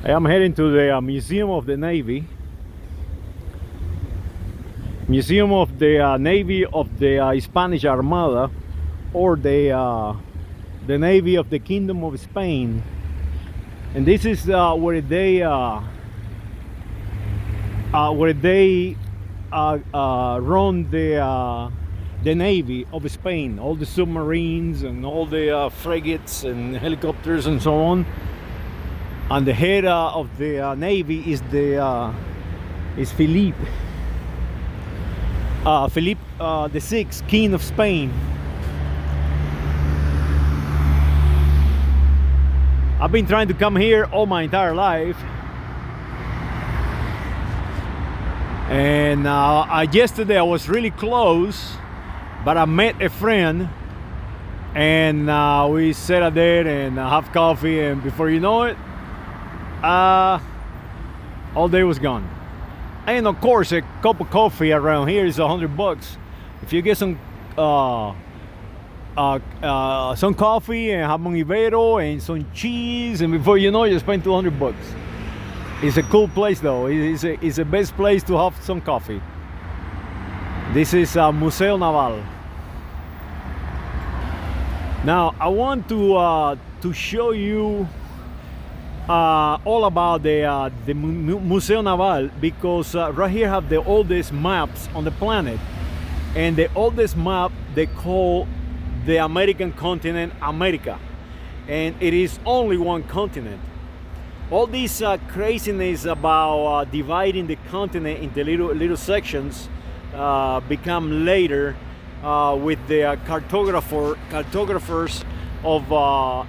I am heading to the Museum of the Navy. Museum of the Navy of the Spanish Armada, or the Navy of the Kingdom of Spain. And this is where they run the Navy of Spain, all the submarines and all the frigates and helicopters and so on. And the head of the Navy is Philippe the Sixth, King of Spain. I've been trying to come here all my entire life, and yesterday I was really close, but I met a friend, and we sat there and have coffee, and before you know it, all day was gone. And of course, a cup of coffee around here is $100. If you get some coffee and jamon ibero and some cheese, and before you know, you spend $200. It's a cool place, though. It's the best place to have some coffee. This is Museo Naval. Now, I want to show you all about the Museo Naval, because right here have the oldest maps on the planet, and the oldest map they call the American continent America, and it is only one continent. All this craziness about dividing the continent into little sections become later with the cartographers of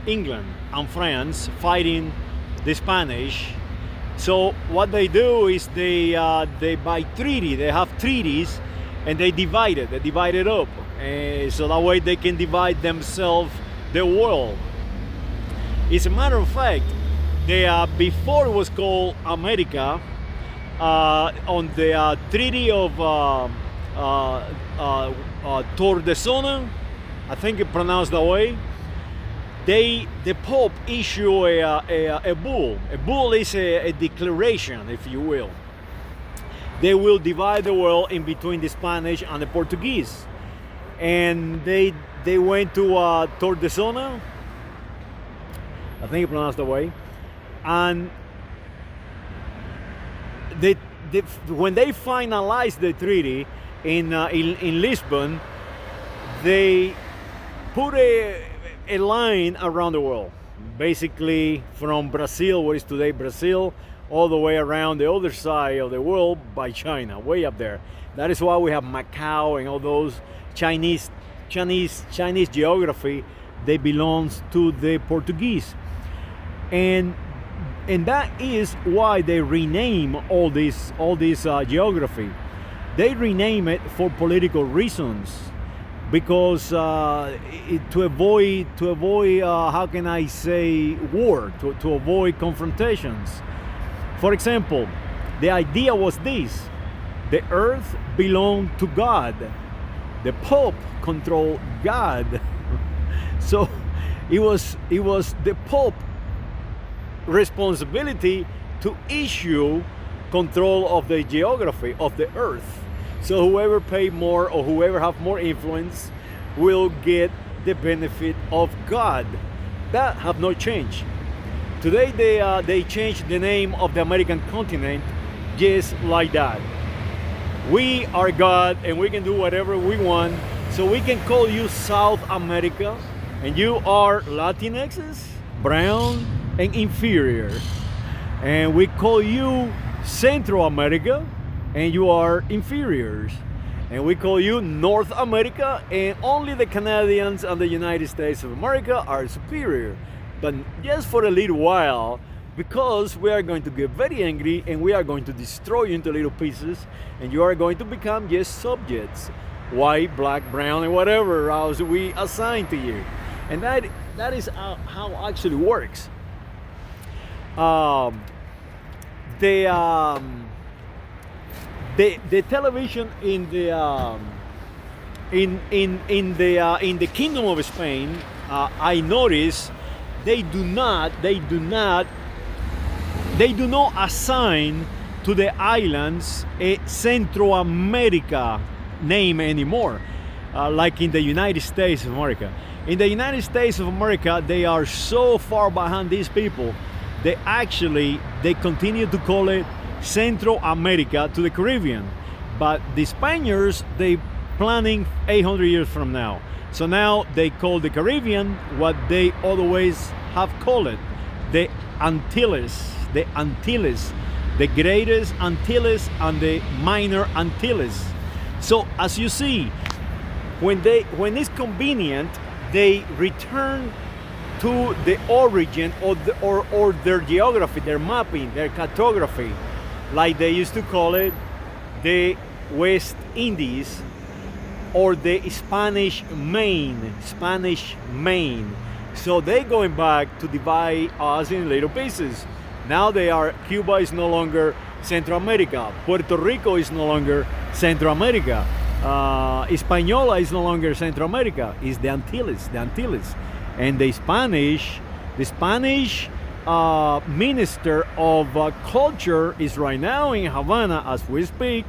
England and France fighting the Spanish. So what they do is they by treaty, they have treaties, and they divide it up, so that way they can divide themselves the world. As a matter of fact, before it was called America, on the Treaty of Tordesillas, I think it pronounced that way, the Pope issue a bull. A bull is a declaration, if you will. They will divide the world in between the Spanish and the Portuguese, and they went to Tordesillas, I think it pronounced that way, and when they finalized the treaty in Lisbon, they put a line around the world, basically from Brazil, what is today Brazil, all the way around the other side of the world by China, way up there. That is why we have Macau and all those Chinese geography. They belongs to the Portuguese, and that is why they rename all this geography. They rename it for political reasons, because to avoid how can I say, war, to avoid confrontations. For example, the idea was this: the earth belonged to God, the Pope controlled God. So it was the Pope responsibility to issue control of the geography of the earth. So whoever pay more or whoever have more influence will get the benefit of God. That have not changed. Today they changed the name of the American continent just like that. We are God and we can do whatever we want. So we can call you South America, and you are Latinxes, brown and inferior. And we call you Central America, and you are inferiors. And we call you North America, and only the Canadians and the United States of America are superior. But just for a little while, because we are going to get very angry and we are going to destroy you into little pieces, and you are going to become just subjects, white, black, brown, and whatever else we assign to you. And that is how it actually works. The television in the Kingdom of Spain, I noticed they do not they do not assign to the islands a Central America name anymore, like in the United States of America. In the United States of America, they are so far behind these people, they continue to call it Central America to the Caribbean. But the Spaniards, they planning 800 years from now. So now they call the Caribbean what they always have called it, the Antilles, the greatest Antilles and the minor Antilles. So as you see, when it's convenient, they return to the origin or their geography, their mapping, their cartography, like they used to call it the West Indies or the Spanish Main. So they're going back to divide us in little pieces. Now Cuba is no longer Central America. Puerto Rico is no longer Central America. Hispaniola is no longer Central America. It's the Antilles. And the Spanish Minister of Culture is right now in Havana as we speak,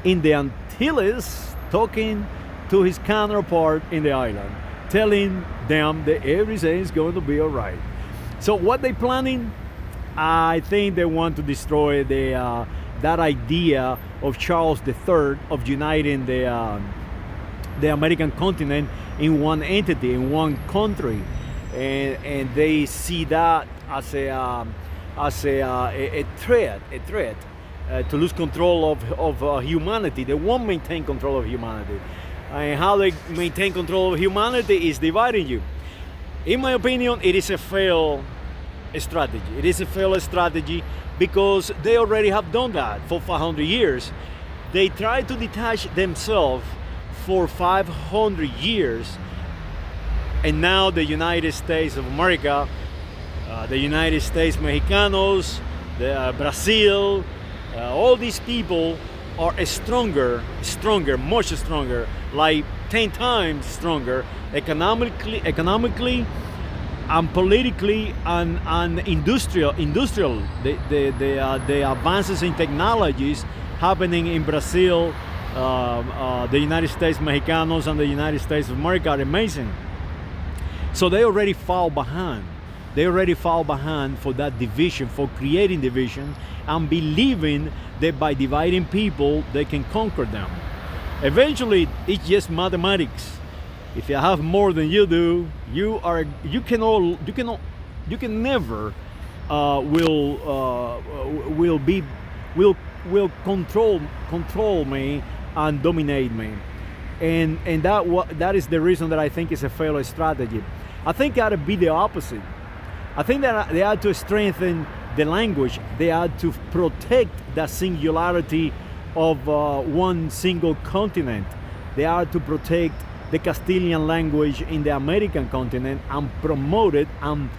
in the Antilles, talking to his counterpart in the island, telling them that everything is going to be all right. So what they planning? I think they want to destroy that idea of Charles III of uniting the American continent in one entity, in one country, and they see that as a threat to lose control of humanity. They won't maintain control of humanity. And how they maintain control of humanity is dividing you. In my opinion, it is a failed strategy. It is a failed strategy because they already have done that for 500 years. They tried to detach themselves for 500 years, and now the United States of America, the United States Mexicanos, Brazil, all these people are stronger, much stronger, like 10 times stronger, economically and politically and industrial. The advances in technologies happening in Brazil, the United States Mexicanos and the United States of America are amazing. So they already fall behind. They already fall behind for that division, for creating division and believing that by dividing people they can conquer them. Eventually, it's just mathematics. If you have more than you do, you can never will control me and dominate me, and that is the reason that I think it's a failed strategy. I think it ought to be the opposite. I think that they had to strengthen the language. They had to protect the singularity of one single continent. They had to protect the Castilian language in the American continent and promote it and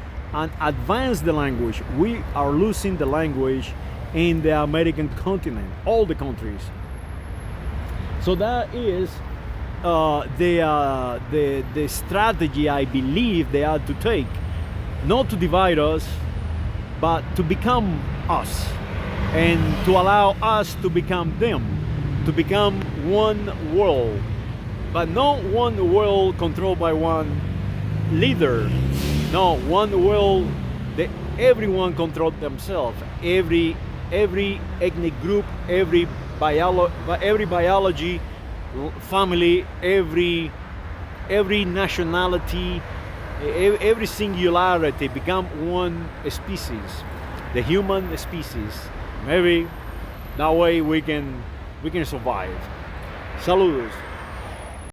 advance the language. We are losing the language in the American continent, all the countries. So that is the strategy I believe they had to take, not to divide us, but to become us, and to allow us to become them, to become one world, but not one world controlled by one leader. No, one world that everyone controls themselves. Every ethnic group, every biology, family, every nationality, every singularity become one species, the human species. Maybe that way we can survive. Saludos.